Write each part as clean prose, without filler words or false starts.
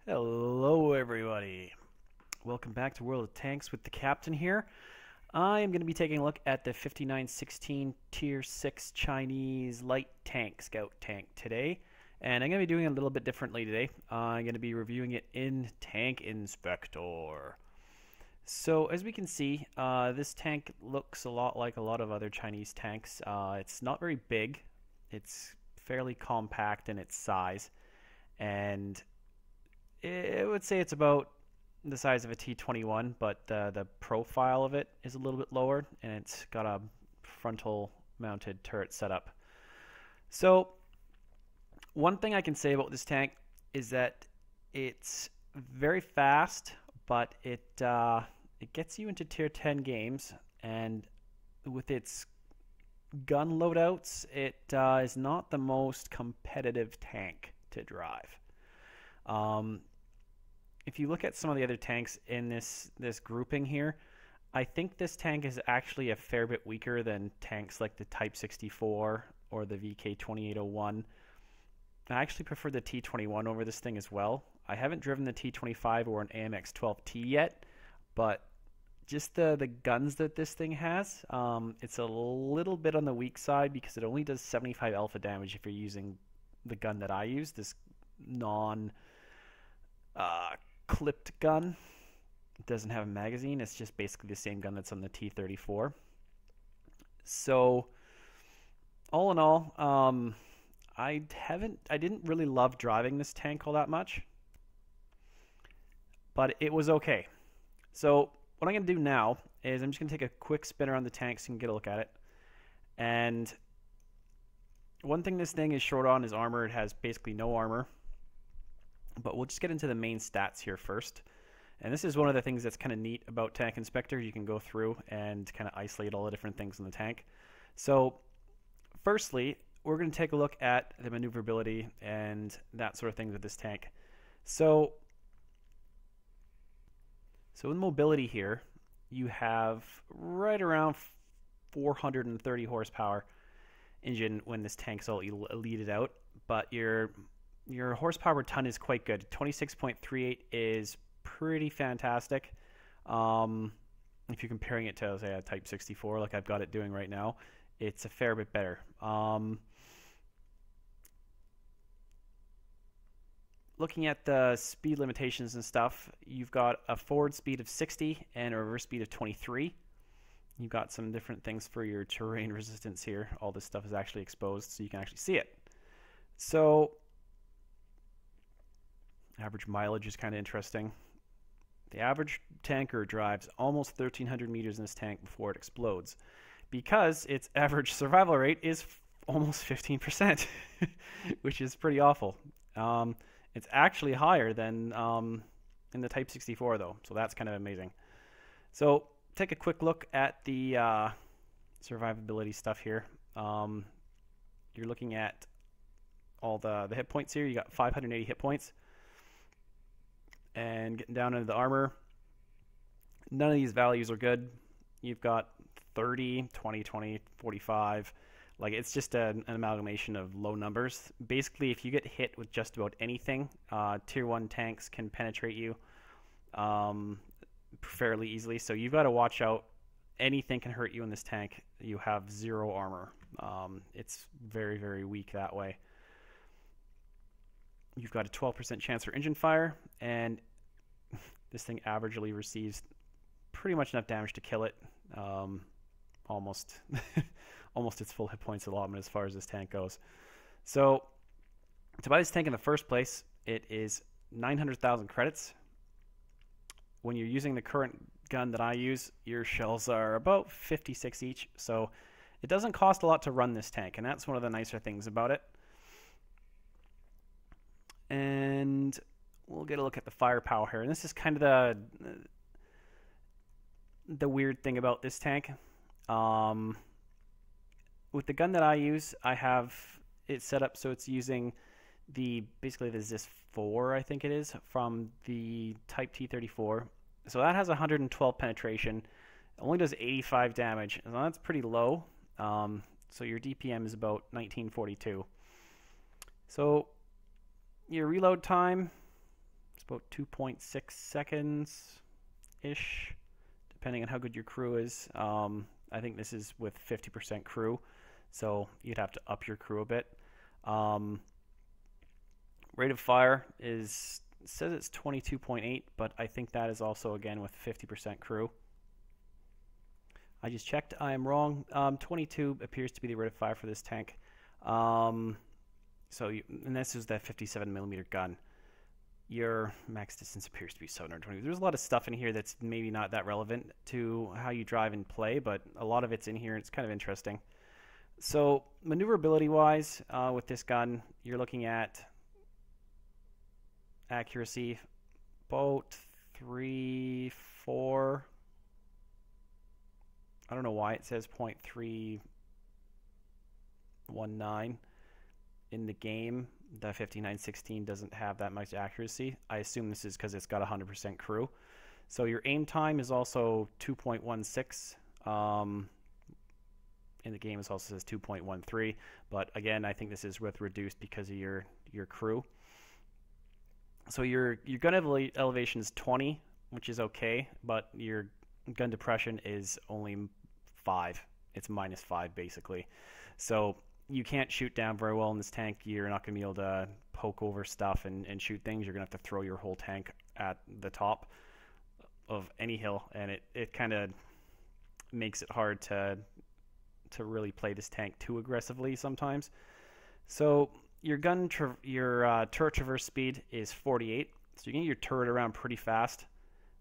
Hello, everybody. Welcome back to World of Tanks with the Captain here. I am going to be taking a look at the 5916 Tier 6 Chinese Light Tank Scout Tank today. And I'm going to be doing it a little bit differently today. I'm going to be reviewing it in Tank Inspector. So, as we can see, this tank looks a lot like a lot of other Chinese tanks. It's not very big. It's fairly compact in its size. And I would say it's about the size of a T21, but the profile of it is a little bit lower, and it's got a frontal mounted turret setup. So one thing I can say about this tank is that it's very fast, but it gets you into tier 10 games, and with its gun loadouts, it is not the most competitive tank to drive. If you look at some of the other tanks in this grouping here, I think this tank is actually a fair bit weaker than tanks like the Type 64 or the VK2801. I actually prefer the T21 over this thing as well. I haven't driven the T25 or an AMX-12T yet, but just the guns that this thing has, it's a little bit on the weak side because it only does 75 alpha damage if you're using the gun that I use, this non clipped gun. It doesn't have a magazine. It's just basically the same gun that's on the T34. So all in all, I didn't really love driving this tank all that much, but it was okay. So what I'm going to do now is I'm just going to take a quick spin around the tank so you can get a look at it. And one thing this thing is short on is armor. It has basically no armor. But we'll just get into the main stats here first. And this is one of the things that's kind of neat about Tank Inspector. You can go through and kind of isolate all the different things in the tank. So firstly, we're going to take a look at the maneuverability and that sort of thing with this tank. So in mobility here, you have right around 430 horsepower engine when this tank's all elited out. But your horsepower per ton is quite good. 26.38 is pretty fantastic. If you're comparing it to, say, a Type 64, like I've got it doing right now, it's a fair bit better. Looking at the speed limitations and stuff, you've got a forward speed of 60 and a reverse speed of 23. You've got some different things for your terrain resistance here. All this stuff is actually exposed, so you can actually see it. So average mileage is kind of interesting. The average tanker drives almost 1,300 meters in this tank before it explodes because its average survival rate is almost 15%, which is pretty awful. It's actually higher than in the Type 64, though, so that's kind of amazing. So take a quick look at the survivability stuff here. You're looking at all the hit points here. You got 580 hit points. And getting down into the armor, none of these values are good. You've got 30, 20, 20, 45. Like, it's just an amalgamation of low numbers. Basically, if you get hit with just about anything, tier 1 tanks can penetrate you fairly easily. So you've got to watch out. Anything can hurt you in this tank. You have zero armor. It's very, very weak that way. You've got a 12% chance for engine fire, and this thing averagely receives pretty much enough damage to kill it. Almost almost its full hit points allotment as far as this tank goes. So to buy this tank in the first place, it is 900,000 credits. When you're using the current gun that I use, your shells are about 56 each, so it doesn't cost a lot to run this tank, and that's one of the nicer things about it. And we'll get a look at the firepower here. And this is kind of the weird thing about this tank. With the gun that I use, I have it set up so it's using basically the ZIS 4, I think it is, from the Type T34. So that has 112 penetration. It only does 85 damage. So that's pretty low. So your DPM is about 1942. So your reload time about 2.6 seconds-ish, depending on how good your crew is. I think this is with 50% crew, so you'd have to up your crew a bit. Rate of fire says it's 22.8, but I think that is also, again, with 50% crew. I just checked. I am wrong. 22 appears to be the rate of fire for this tank. And this is that 57mm gun. Your max distance appears to be 720. There's a lot of stuff in here that's maybe not that relevant to how you drive and play, but a lot of it's in here and it's kind of interesting. So maneuverability-wise, with this gun, you're looking at accuracy about 3, 4. I don't know why it says 0.319 in the game. The 5916 doesn't have that much accuracy. I assume this is because it's got 100% crew. So your aim time is also 2.16. In the game it also says 2.13, but again, I think this is with reduced because of your crew. So your gun elevation is 20, which is okay, but your gun depression is only 5. It's -5 basically. So you can't shoot down very well in this tank. You're not going to be able to poke over stuff and shoot things. You're going to have to throw your whole tank at the top of any hill, and it kind of makes it hard to really play this tank too aggressively sometimes. So your turret traverse speed is 48, so you can get your turret around pretty fast,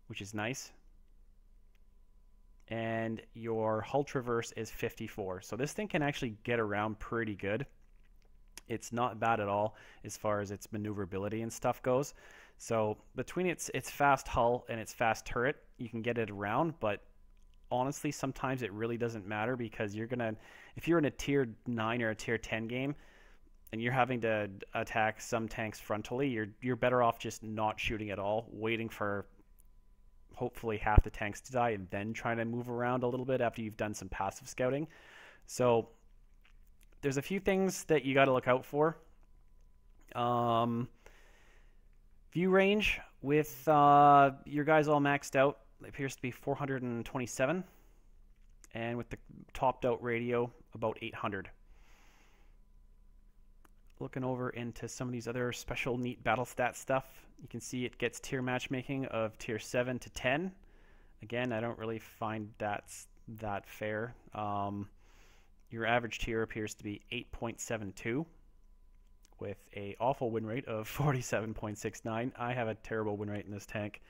which is nice. And your hull traverse is 54. So this thing can actually get around pretty good. It's not bad at all as far as its maneuverability and stuff goes. So between its fast hull and its fast turret, you can get it around, but honestly, sometimes it really doesn't matter, because if you're in a tier 9 or a tier 10 game and you're having to attack some tanks frontally, you're better off just not shooting at all, waiting for hopefully half the tanks to die, and then trying to move around a little bit after you've done some passive scouting. So there's a few things that you got to look out for. View range with your guys all maxed out, it appears to be 427, and with the topped out radio about 800. Looking over into some of these other special neat battle stat stuff, you can see it gets tier matchmaking of tier 7 to 10. Again, I don't really find that fair. Your average tier appears to be 8.72 with a awful win rate of 47.69. I have a terrible win rate in this tank.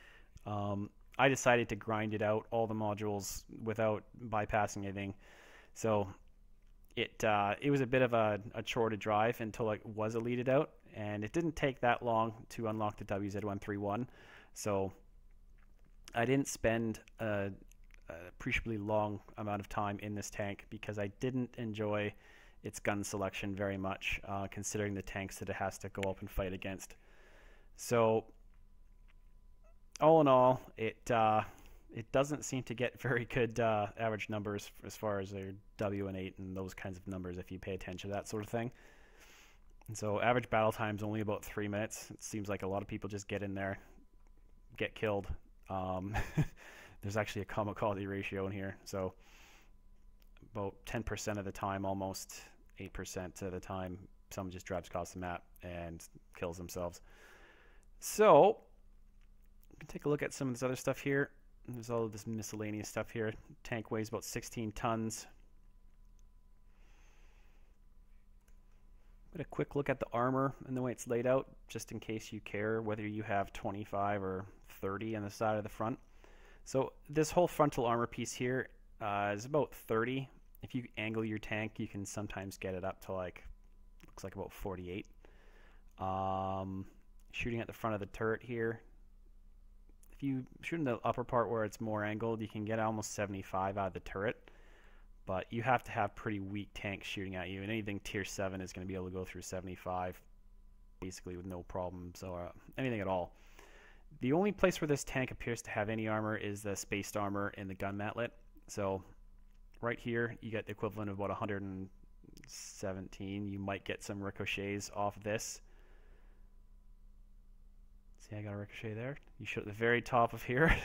I decided to grind it out, all the modules, without bypassing anything. So it was a bit of a chore to drive until it was elited out, and it didn't take that long to unlock the WZ131. So I didn't spend a appreciably long amount of time in this tank because I didn't enjoy its gun selection very much, considering the tanks that it has to go up and fight against. So all in all, it doesn't seem to get very good average numbers as far as their W and 8 and those kinds of numbers if you pay attention to that sort of thing. And so average battle time is only about 3 minutes. It seems like a lot of people just get in there, get killed. There's actually a comma-quality ratio in here, so about 10% of the time, almost 8% of the time, someone just drives across the map and kills themselves. So you can take a look at some of this other stuff here. There's all of this miscellaneous stuff here. Tank weighs about 16 tons. But a quick look at the armor and the way it's laid out, just in case you care whether you have 25 or 30 on the side of the front. So this whole frontal armor piece here is about 30. If you angle your tank, you can sometimes get it up to looks like about 48. Shooting at the front of the turret here, if you shoot in the upper part where it's more angled, you can get almost 75 out of the turret. But you have to have pretty weak tanks shooting at you, and anything tier 7 is going to be able to go through 75 basically with no problems or anything at all. The only place where this tank appears to have any armor is the spaced armor in the gun matlet. So right here you get the equivalent of about 117. You might get some ricochets off this. Let's see See, I got a ricochet there. You shoot at the very top of here.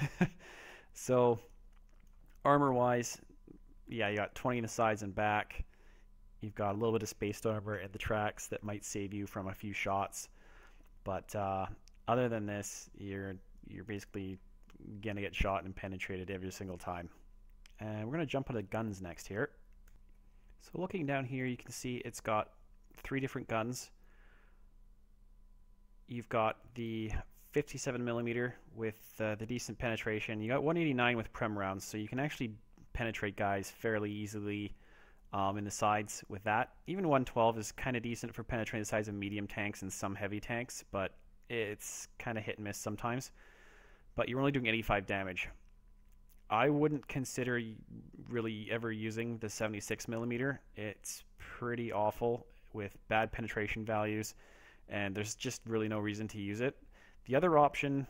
So, armor-wise, yeah, you got 20 in the sides and back. You've got a little bit of spaced armor in the tracks that might save you from a few shots. But other than this, you're basically gonna get shot and penetrated every single time. And we're gonna jump into guns next here. So looking down here, you can see it's got 3 different guns. You've got the 57 millimeter with the decent penetration. You got 189 with prem rounds, so you can actually penetrate guys fairly easily in the sides with that. Even 112 is kind of decent for penetrating the sides of medium tanks and some heavy tanks, but it's kind of hit and miss sometimes. But you're only doing 85 damage. I wouldn't consider really ever using the 76 millimeter. It's pretty awful with bad penetration values, and there's just really no reason to use it. The other option,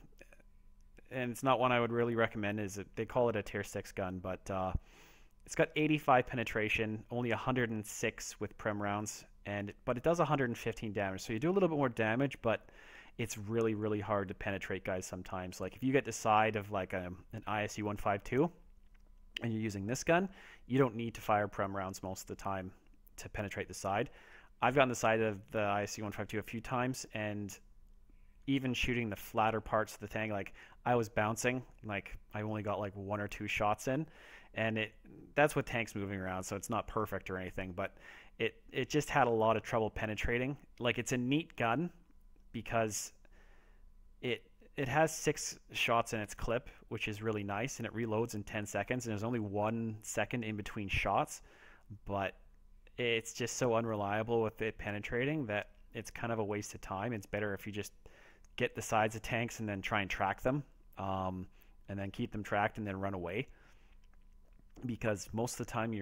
and it's not one I would really recommend, is that they call it a tier 6 gun, but it's got 85 penetration, only 106 with prem rounds, but it does 115 damage. So you do a little bit more damage, but it's really, really hard to penetrate guys sometimes. Like if you get the side of like an ISU 152 and you're using this gun, you don't need to fire prem rounds most of the time to penetrate the side. I've gotten the side of the ISU 152 a few times, and even shooting the flatter parts of the tank, like I was bouncing, like I only got like 1 or 2 shots in, and that's with tanks moving around, so it's not perfect or anything, but it just had a lot of trouble penetrating. Like it's a neat gun because it has 6 shots in its clip, which is really nice, and it reloads in 10 seconds, and there's only 1 second in between shots, but it's just so unreliable with it penetrating that it's kind of a waste of time. It's better if you just get the sides of tanks and then try and track them, and then keep them tracked and then run away, because most of the time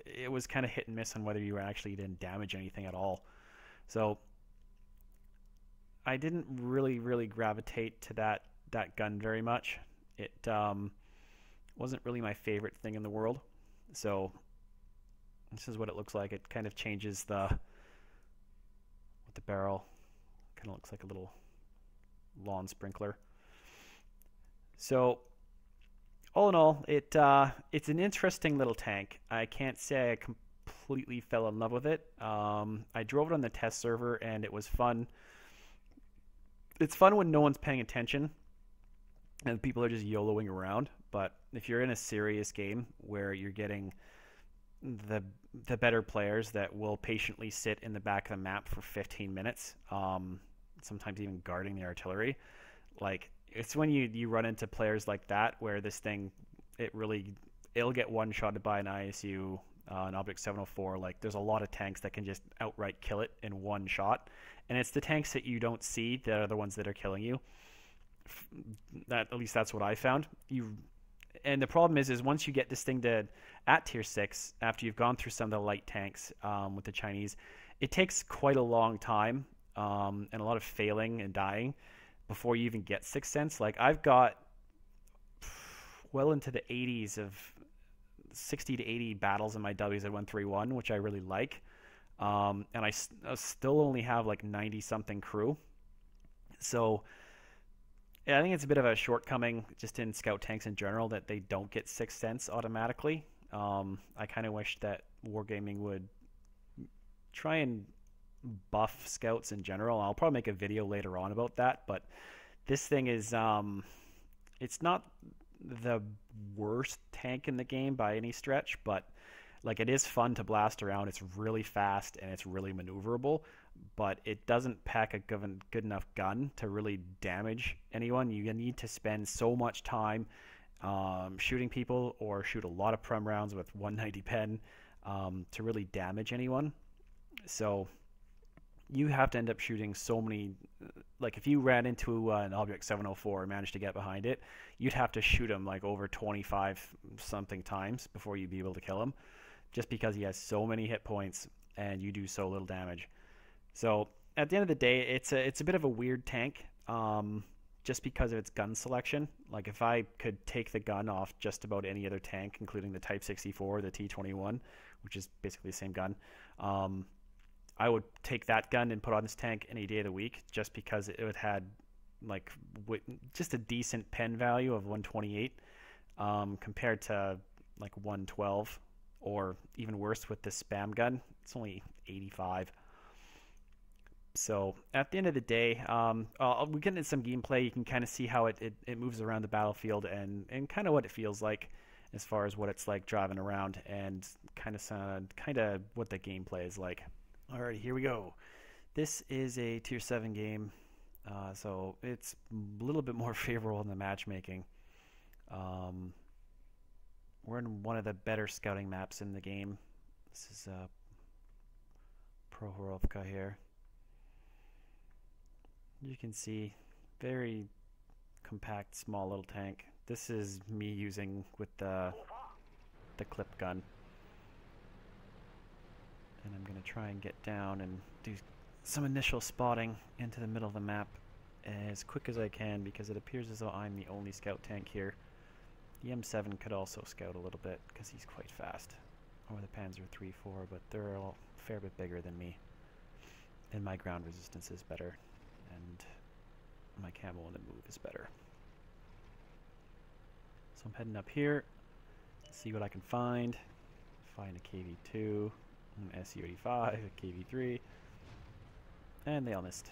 it was kind of hit and miss on whether you actually didn't damage anything at all. So I didn't really gravitate to that gun very much. It wasn't really my favorite thing in the world. So this is what it looks like. It kind of changes with the barrel. Kind of looks like a little lawn sprinkler. So all in all, it's an interesting little tank. I can't say I completely fell in love with it. I drove it on the test server and it was fun. It's fun when no one's paying attention and people are just YOLOing around. But if you're in a serious game where you're getting the better players that will patiently sit in the back of the map for 15 minutes, sometimes even guarding the artillery, like it's when you run into players like that where this thing, it'll get one-shotted by an ISU, an Object 704. Like there's a lot of tanks that can just outright kill it in one shot, and it's the tanks that you don't see that are the ones that are killing you. At least that's what I found. And the problem is once you get this thing at tier 6, after you've gone through some of the light tanks with the Chinese, it takes quite a long time and a lot of failing and dying before you even get 6th Sense. Like I've got well into the 80s of 60 to 80 battles in my WZ131, which I really like. And I still only have like 90 something crew. So yeah, I think it's a bit of a shortcoming just in scout tanks in general that they don't get 6th Sense automatically. I kind of wish that Wargaming would try and buff scouts in general. I'll probably make a video later on about that, but this thing is it's not the worst tank in the game by any stretch, but like it is fun to blast around. It's really fast and it's really maneuverable, but it doesn't pack a good enough gun to really damage anyone. You need to spend so much time shooting people or shoot a lot of prem rounds with 190 pen to really damage anyone. So you have to end up shooting so many, like if you ran into an Object 704 and managed to get behind it, you'd have to shoot him like over 25 something times before you'd be able to kill him, just because he has so many hit points and you do so little damage. So at the end of the day, it's a bit of a weird tank, just because of its gun selection. Like if I could take the gun off just about any other tank, including the Type 64, the T21, which is basically the same gun, I would take that gun and put on this tank any day of the week, just because it would had like with just a decent pen value of 128 compared to like 112, or even worse with the spam gun. It's only 85. So at the end of the day, we get into some gameplay. You can kind of see how it moves around the battlefield and kind of what it feels like as far as what it's like driving around, and kind of what the gameplay is like. Alrighty, here we go. This is a tier 7 game, so it's a little bit more favorable in the matchmaking. We're in one of the better scouting maps in the game. This is Prohorovka here. You can see, very compact, small little tank. This is me using with the clip gun. And I'm going to try and get down and do some initial spotting into the middle of the map as quick as I can, because it appears as though I'm the only scout tank here. The M7 could also scout a little bit because he's quite fast. Or the Panzer III, IV, but they're all a fair bit bigger than me. And my ground resistance is better. And my camo on the move is better. So I'm heading up here, see what I can find. Find a KV2, an SU-85, a KV3, and they all missed.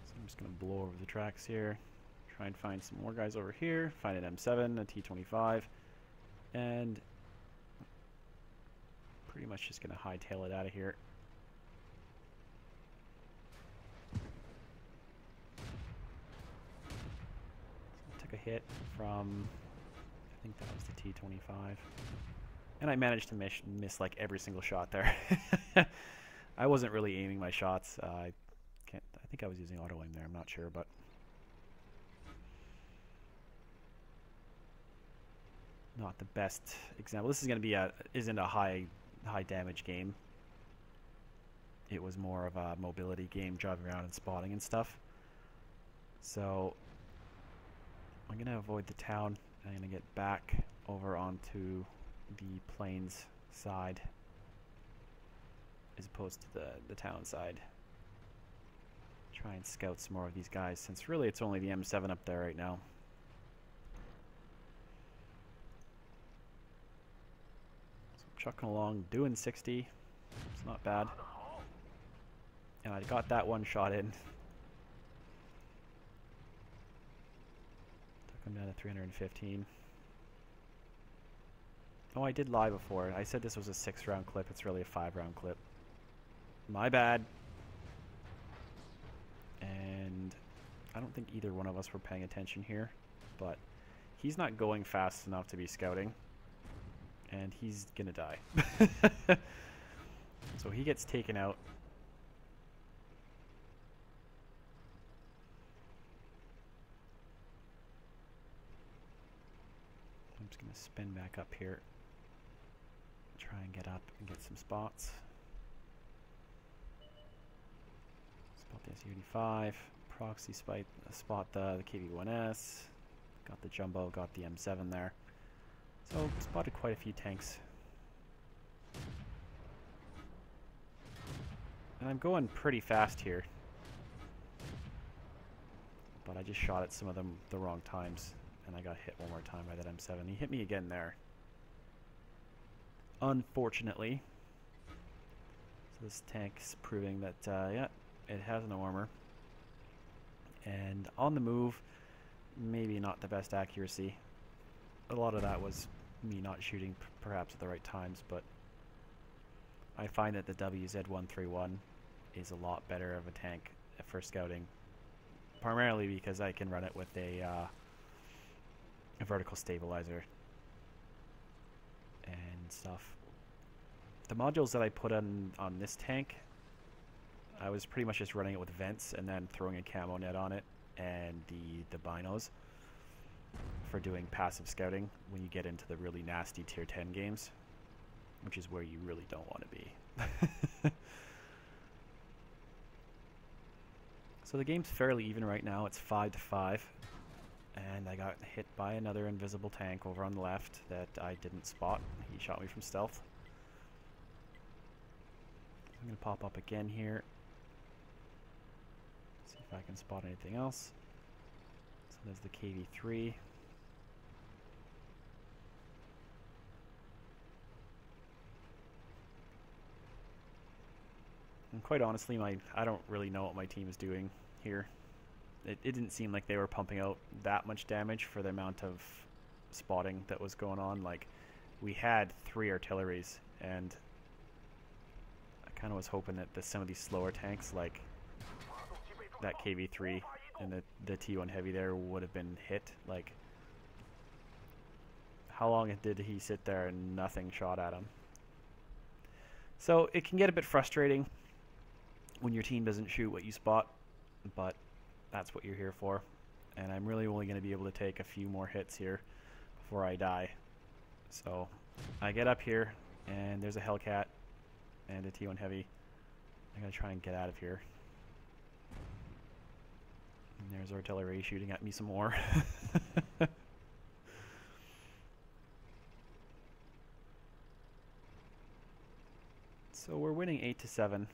So I'm just going to blow over the tracks here, try and find some more guys over here, find an M7, a T-25, and pretty much just going to hightail it out of here. Took a hit from, I think that was the T-25, and I managed to miss like every single shot there. I wasn't really aiming my shots. I think I was using auto aim there. I'm not sure, but not the best example. This is going to be isn't a high damage game. It was more of a mobility game, driving around and spotting and stuff. So I'm going to avoid the town. I'm going to get back over onto the plains side as opposed to the town side. Try and scout some more of these guys, since really it's only the M7 up there right now. So I'm chucking along, doing 60. It's not bad. And I got that one shot in. Took him down to 315. Oh, I did lie before. I said this was a 6-round clip. It's really a 5-round clip. My bad. And I don't think either one of us were paying attention here, but he's not going fast enough to be scouting, and he's gonna die. So he gets taken out. I'm just gonna spin back up here, try and get up and get some spots. Spot the SU-85, proxy spot the KV-1S, got the jumbo, got the M7 there. So spotted quite a few tanks. And I'm going pretty fast here, but I just shot at some of them the wrong times, and I got hit one more time by that M7. He hit me again there, unfortunately. So this tank's proving that, yeah, it has no armor. And on the move, maybe not the best accuracy. A lot of that was me not shooting perhaps at the right times, but I find that the WZ-131 is a lot better of a tank for scouting, primarily because I can run it with a vertical stabilizer and stuff. The modules that I put on this tank, I was pretty much just running it with vents and then throwing a camo net on it and the binos for doing passive scouting when you get into the really nasty tier 10 games, which is where you really don't want to be. So the game's fairly even right now. It's 5-5, and I got hit by another invisible tank over on the left that I didn't spot. He shot me from stealth. I'm going to pop up again here. if I can spot anything else. So there's the KV-3. And quite honestly, I don't really know what my team is doing here. It didn't seem like they were pumping out that much damage for the amount of spotting that was going on. Like, we had 3 artilleries, and I kind of was hoping that some of these slower tanks, like that KV-3 and the T1 Heavy there, would have been hit. Like, how long did he sit there and nothing shot at him? So it can get a bit frustrating when your team doesn't shoot what you spot, but that's what you're here for. And I'm really only going to be able to take a few more hits here before I die. So I get up here, and there's a Hellcat and a T1 Heavy. I'm going to try and get out of here. And there's artillery shooting at me some more. So we're winning 8-7.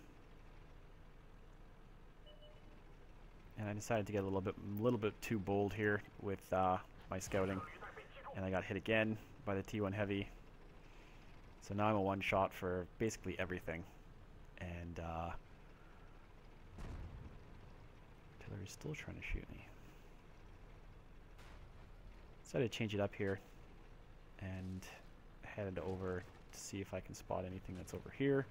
And I decided to get a little bit too bold here with my scouting, and I got hit again by the T1 Heavy. So now I'm a one-shot for basically everything, and artillery's still trying to shoot me. Decided to change it up here and headed over to see if I can spot anything that's over here.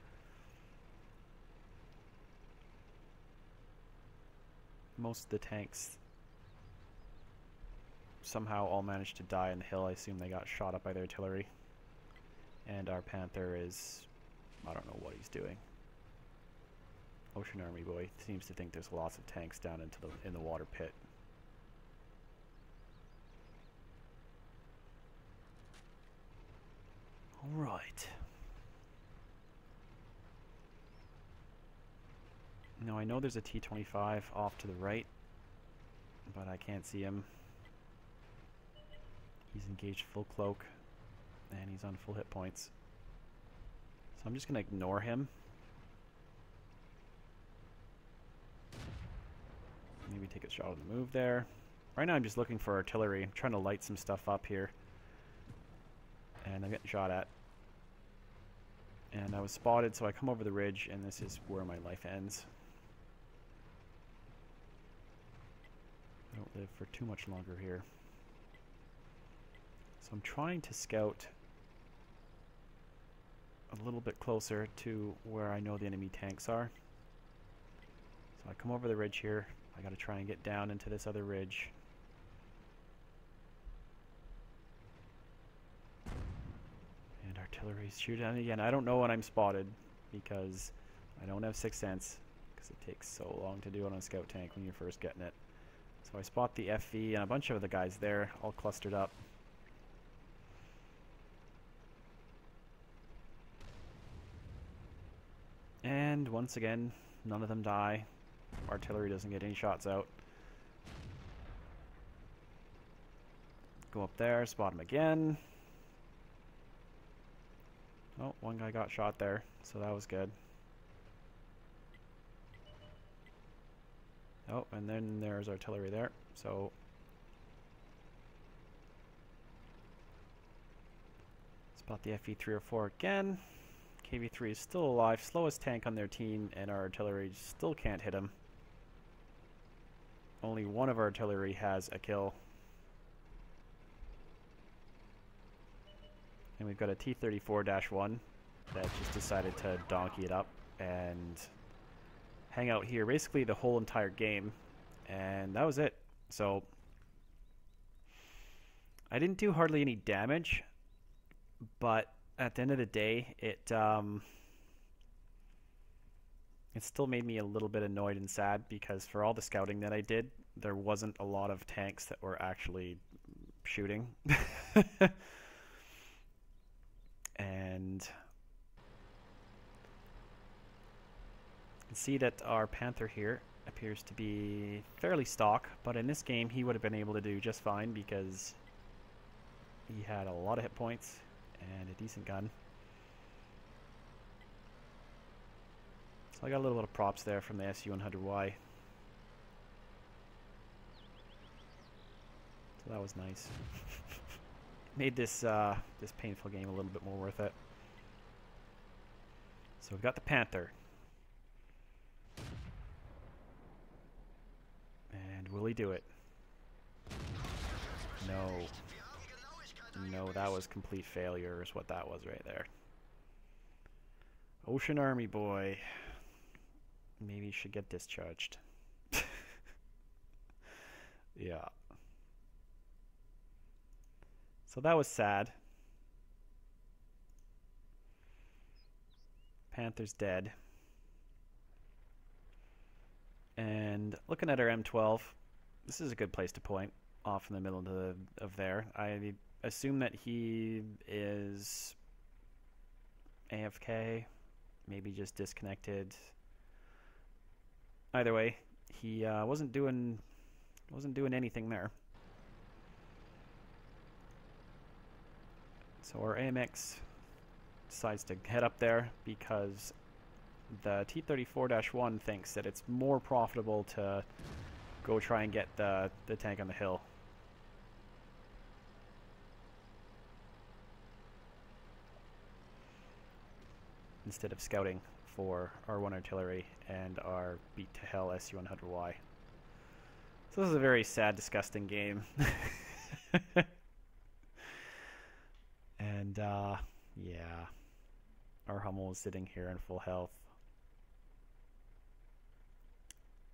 Most of the tanks somehow all managed to die on the hill. I assume they got shot up by the artillery. And our Panther is, I don't know what he's doing. Ocean Army boy seems to think there's lots of tanks down in the water pit. All right. Now I know there's a T-25 off to the right, but I can't see him. He's engaged full cloak, and he's on full hit points. So I'm just going to ignore him. Maybe take a shot on the move there. Right now I'm just looking for artillery. I'm trying to light some stuff up here. And I'm getting shot at. And I was spotted, so I come over the ridge, and this is where my life ends. I don't live for too much longer here. So I'm trying to scout a little bit closer to where I know the enemy tanks are. So I come over the ridge here. I gotta try and get down into this other ridge. And artillery's shooting at me again. I don't know when I'm spotted because I don't have Sixth Sense, because it takes so long to do it on a scout tank when you're first getting it. So I spot the FV and a bunch of the guys there, all clustered up. And once again, none of them die. Artillery doesn't get any shots out. Go up there, spot him again. Oh, one guy got shot there, so that was good. Oh, and then there's artillery there, so spot the FV3 or 4 again. KV3 is still alive, slowest tank on their team, and our artillery still can't hit him. Only one of our artillery has a kill. And we've got a T-34-1 that just decided to donkey it up and hang out here basically the whole entire game, and that was it. So I didn't do hardly any damage, but at the end of the day, it still made me a little bit annoyed and sad, because for all the scouting that I did, there wasn't a lot of tanks that were actually shooting. And you can see that our Panther here appears to be fairly stock, but in this game he would have been able to do just fine because he had a lot of hit points and a decent gun. So I got a little bit of props there from the SU-100Y. So that was nice. Made this this painful game a little bit more worth it. So we've got the Panther. And will he do it? No. No, that was complete failure is what that was right there. Ocean Army boy. Maybe he should get discharged. Yeah. So that was sad. Panther's dead. And looking at our M12, this is a good place to point off in the middle of there. I assume that he is AFK, maybe just disconnected. Either way, he wasn't doing anything there. So our AMX decides to head up there because the T-34-1 thinks that it's more profitable to go try and get the tank on the hill. Instead of scouting for our 1 artillery and our beat to hell SU-100Y. So this is a very sad, disgusting game. And yeah, our Hummel is sitting here in full health.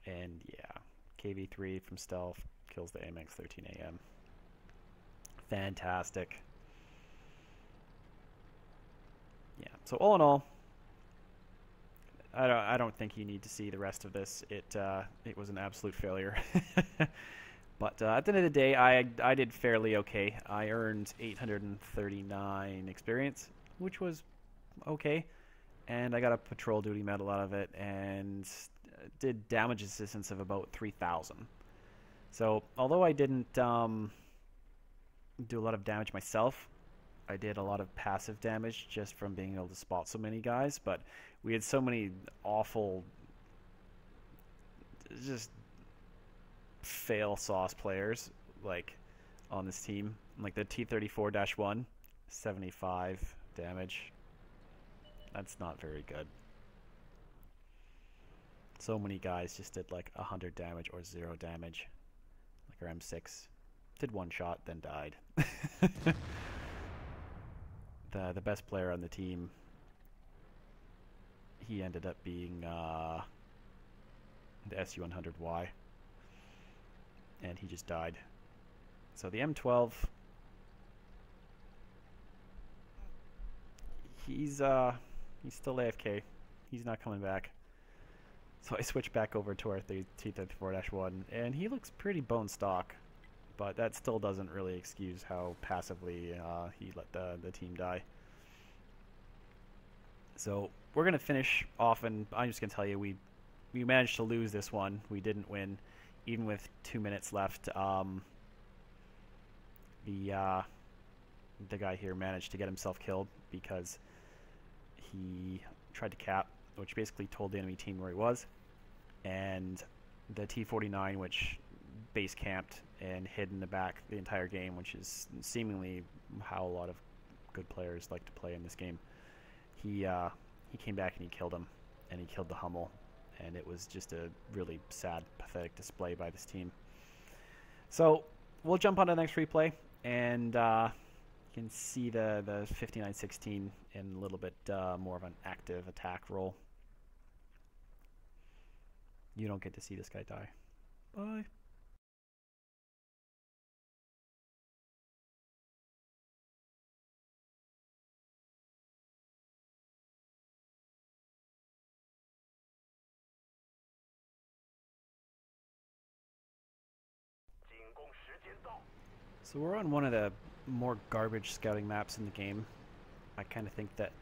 And yeah, KV-3 from stealth kills the AMX 13AM. Fantastic. Yeah, so all in all, I don't think you need to see the rest of this. It was an absolute failure. But at the end of the day, I did fairly okay. I earned 839 experience, which was okay. And I got a patrol duty medal out of it and did damage assistance of about 3,000. So although I didn't do a lot of damage myself, I did a lot of passive damage just from being able to spot so many guys. But we had so many awful, just fail sauce players like on this team. Like the T-34-1, 75 damage. That's not very good. So many guys just did like 100 damage or 0 damage. Like our M6 did 1 shot, then died. The best player on the team, he ended up being the SU-100Y, and he just died. So the M12, he's still AFK. He's not coming back. So I switched back over to our T-34-1, and he looks pretty bone stock, but that still doesn't really excuse how passively he let the team die. So we're going to finish off, and I'm just going to tell you, we managed to lose this one. We didn't win, even with 2 minutes left. The guy here managed to get himself killed because he tried to cap, which basically told the enemy team where he was, and the T-49, which base camped and hid in the back the entire game, which is seemingly how a lot of good players like to play in this game. He came back and he killed him, and he killed the Hummel, and it was just a really sad, pathetic display by this team. So we'll jump on to the next replay, and you can see the 59-16 in a little bit more of an active attack role. You don't get to see this guy die. Bye. So we're on one of the more garbage scouting maps in the game. I kind of think that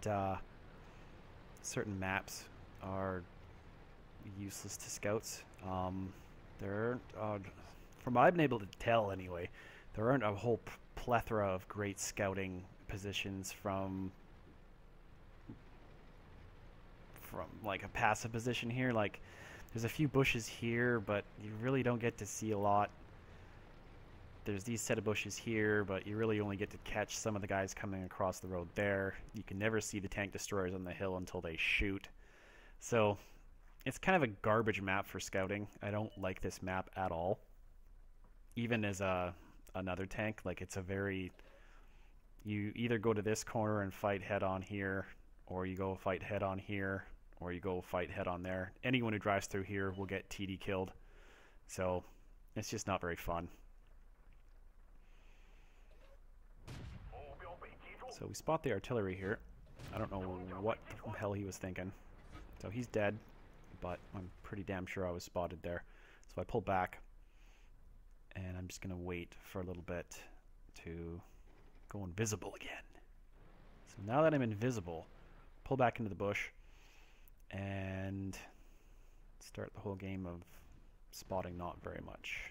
certain maps are useless to scouts. There aren't, from what I've been able to tell anyway, there aren't a whole plethora of great scouting positions from like a passive position here. Like there's a few bushes here, but you really don't get to see a lot. there's these set of bushes here, but you really only get to catch some of the guys coming across the road there. You can never see the tank destroyers on the hill until they shoot. So it's kind of a garbage map for scouting. I don't like this map at all. Even as another tank, like it's a very... You either go to this corner and fight head on here, or you go fight head on here, or you go fight head on there. Anyone who drives through here will get TD killed. So it's just not very fun. So we spot the artillery here. I don't know what the hell he was thinking. So he's dead, but I'm pretty damn sure I was spotted there. So I pull back, and I'm just going to wait for a little bit to go invisible again. So now that I'm invisible, pull back into the bush and start the whole game of spotting not very much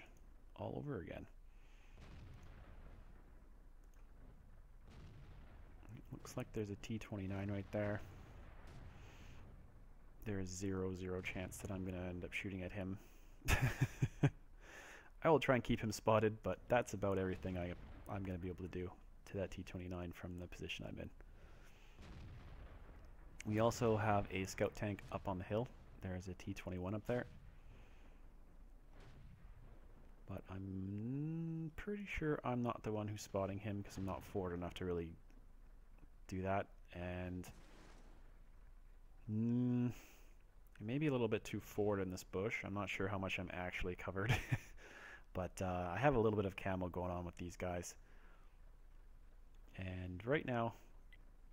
all over again. Looks like there's a T-29 right there. There's 0-0 chance that I'm going to end up shooting at him. I will try and keep him spotted, but that's about everything I'm going to be able to do to that T-29 from the position I'm in. We also have a scout tank up on the hill. There's a T-21 up there. But I'm pretty sure I'm not the one who's spotting him because I'm not forward enough to really do that. And maybe a little bit too forward in this bush. I'm not sure how much I'm actually covered. But I have a little bit of camo going on with these guys. And right now,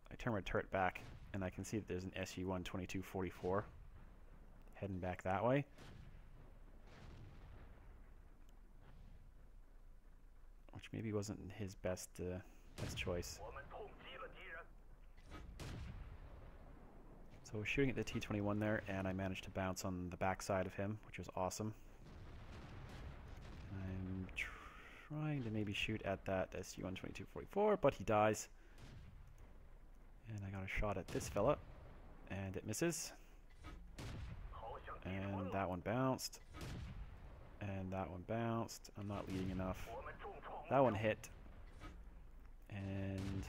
I turn my turret back, and I can see that there's an SU-1 2244 heading back that way. Which maybe wasn't his best choice. So we're shooting at the T-21 there, and I managed to bounce on the backside of him, which was awesome. I'm trying to maybe shoot at that SU-1 2244, but he dies. And I got a shot at this fella, and it misses. And that one bounced. And that one bounced. I'm not leading enough. That one hit. And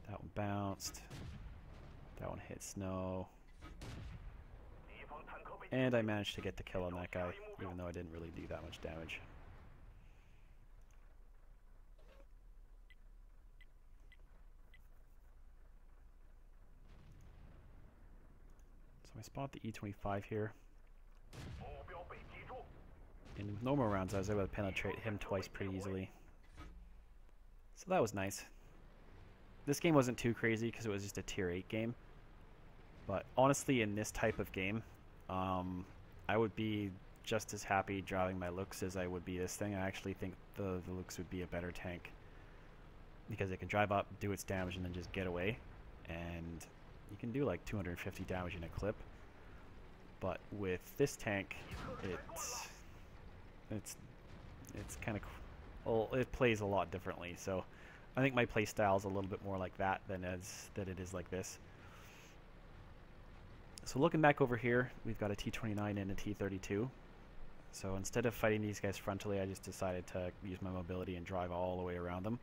that one bounced. That one hit snow. And I managed to get the kill on that guy, even though I didn't really do that much damage. So I spot the E-25 here. And with normal rounds, I was able to penetrate him twice pretty easily. So that was nice. This game wasn't too crazy because it was just a tier 8 game. But honestly, in this type of game, I would be just as happy driving my Looks as I would be this thing. I actually think the Looks would be a better tank because it can drive up, do its damage, and then just get away. And you can do like 250 damage in a clip. But with this tank, it's kind of, well, it plays a lot differently. So I think my play style is a little bit more like that than it is like this. So looking back over here, we've got a T-29 and a T-32. So instead of fighting these guys frontally, I just decided to use my mobility and drive all the way around them.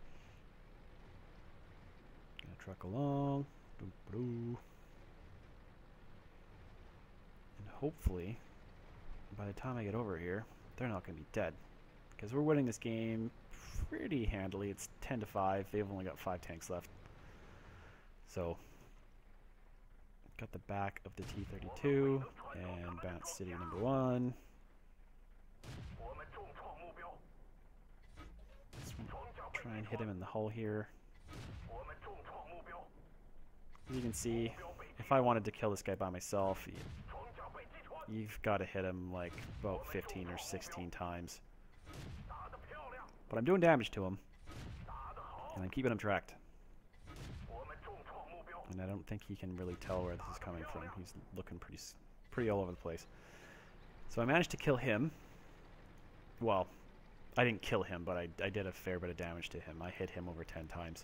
Gonna truck along. And hopefully, by the time I get over here, they're not going to be dead. Because we're winning this game pretty handily. It's 10-5. They've only got 5 tanks left. So got the back of the T-32 and bounce city number 1. Just try and hit him in the hull here. As you can see, if I wanted to kill this guy by myself, you've got to hit him like about 15 or 16 times. But I'm doing damage to him, and I'm keeping him tracked. And I don't think he can really tell where this is coming from. He's looking pretty all over the place. So I managed to kill him. Well, I didn't kill him, but I did a fair bit of damage to him. I hit him over 10 times.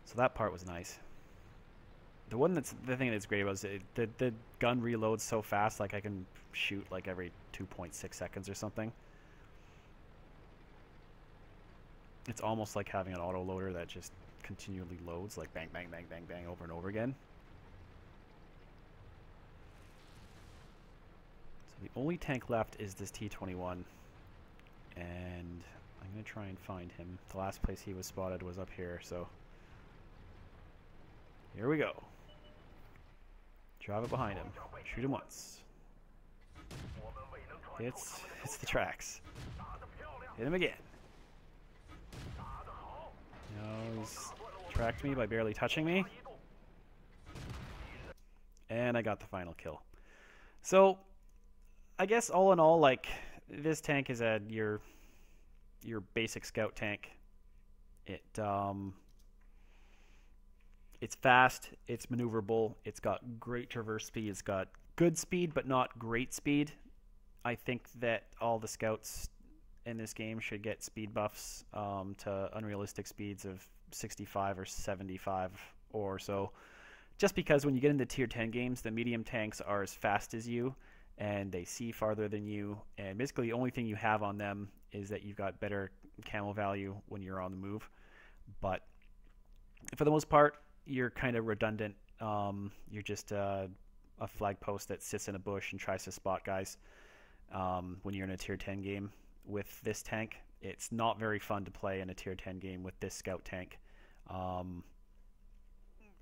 So that part was nice. The thing that's great about it is the gun reloads so fast, like I can shoot like every 2.6 seconds or something. It's almost like having an autoloader that just continually loads, like bang, bang, bang, bang, bang, over and over again. So the only tank left is this T-21, and I'm going to try and find him. The last place he was spotted was up here, so here we go. Drive it behind him. Shoot him once. Hits the tracks. Hit him again. No, he's tracked me by barely touching me. And I got the final kill. So, I guess all in all, like, this tank is your basic scout tank. It's fast, it's maneuverable, it's got great traverse speed, it's got good speed but not great speed. I think that all the scouts in this game should get speed buffs to unrealistic speeds of 65 or 75 or so, just because when you get into tier 10 games, the medium tanks are as fast as you and they see farther than you, and basically the only thing you have on them is that you've got better camo value when you're on the move. But for the most part, you're kind of redundant. You're just a flag post that sits in a bush and tries to spot guys when you're in a tier 10 game. With this tank, it's not very fun to play in a tier 10 game with this scout tank.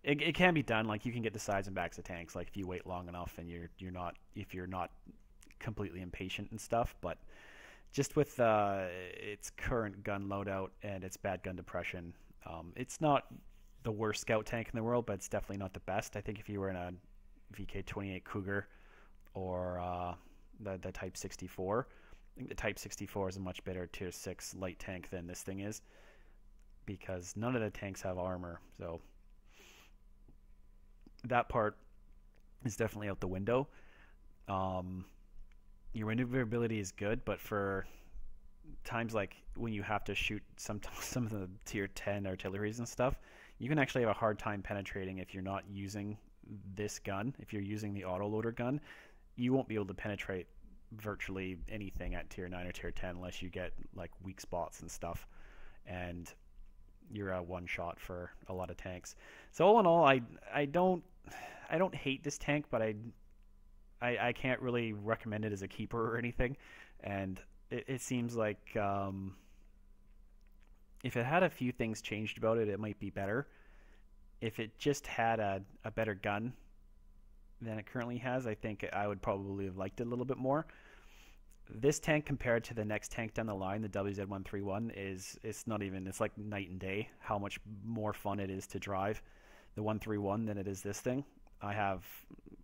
It can be done. Like, you can get the sides and backs of tanks, like if you wait long enough and you're not completely impatient and stuff. But just with its current gun loadout and its bad gun depression, it's not the worst scout tank in the world, but it's definitely not the best. I think if you were in a VK28 Cougar or the Type 64, I think the Type 64 is a much better tier 6 light tank than this thing is, because none of the tanks have armor, so that part is definitely out the window. Your maneuverability is good, but for times like when you have to shoot some of the tier 10 artilleries and stuff, you can actually have a hard time penetrating if you're not using this gun. If you're using the autoloader gun, you won't be able to penetrate virtually anything at tier 9 or tier 10 unless you get like weak spots and stuff, and you're a one shot for a lot of tanks. So all in all, I don't hate this tank, but I can't really recommend it as a keeper or anything. And it seems like if it had a few things changed about it, it might be better. If it just had a better gun than it currently has, I think I would probably have liked it a little bit more. This tank compared to the next tank down the line, the WZ-131, it's like night and day how much more fun it is to drive the 131 than it is this thing. I have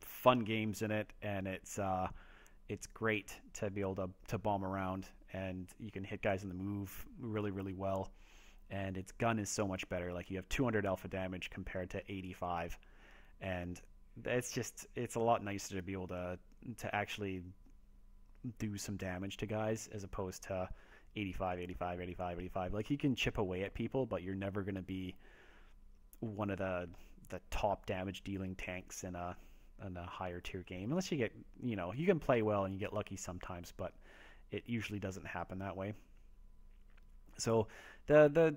fun games in it, and it's great to be able to bomb around, and you can hit guys in the move really, really well. And its gun is so much better. Like, you have 200 alpha damage compared to 85, and it's a lot nicer to be able to actually do some damage to guys as opposed to 85, 85, 85, 85. Like, you can chip away at people, but you're never going to be one of the top damage dealing tanks in a higher tier game, unless you get, you can play well and you get lucky sometimes, but it usually doesn't happen that way. So the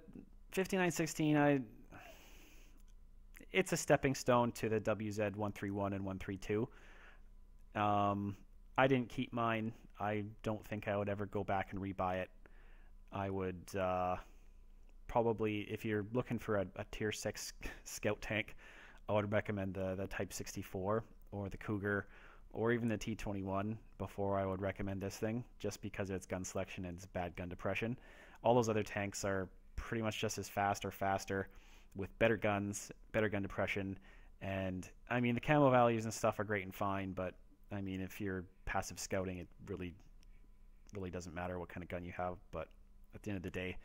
5916, it's a stepping stone to the WZ-131 and 132. I didn't keep mine. I don't think I would ever go back and rebuy it. I would probably, if you're looking for a tier 6 scout tank, I would recommend the Type 64 or the Cougar or even the T-21 before I would recommend this thing, just because of its gun selection and its bad gun depression. All those other tanks are pretty much just as fast or faster with better guns, better gun depression, and I mean, the camo values and stuff are great and fine, but I mean, if you're passive scouting, it really doesn't matter what kind of gun you have. But at the end of the day,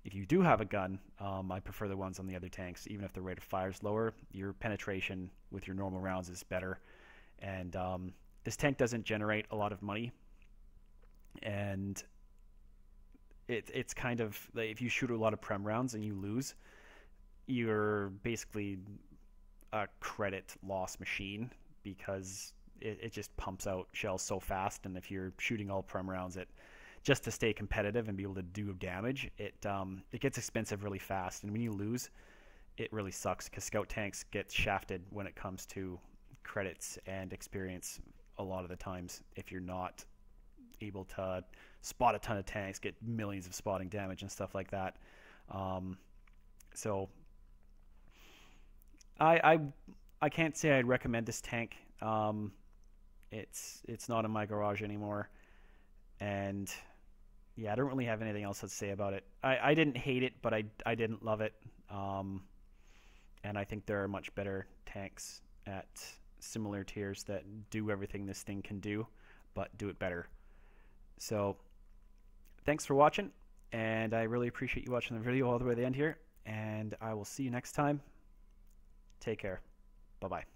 if you do have a gun, I prefer the ones on the other tanks. Even if the rate of fire is lower, your penetration with your normal rounds is better. And this tank doesn't generate a lot of money, and it's kind of, if you shoot a lot of prem rounds and you lose, you're basically a credit loss machine, because it just pumps out shells so fast, and if you're shooting all prem rounds, it just to stay competitive and be able to do damage, it gets expensive really fast. And when you lose, it really sucks because scout tanks get shafted when it comes to credits and experience a lot of the times if you're not able to spot a ton of tanks, get millions of spotting damage and stuff like that. So I can't say I'd recommend this tank. It's not in my garage anymore, and yeah, I don't really have anything else to say about it. I didn't hate it, but I didn't love it. And I think there are much better tanks at similar tiers that do everything this thing can do, but do it better. So thanks for watching, and I really appreciate you watching the video all the way to the end here, and I will see you next time. Take care. Bye-bye.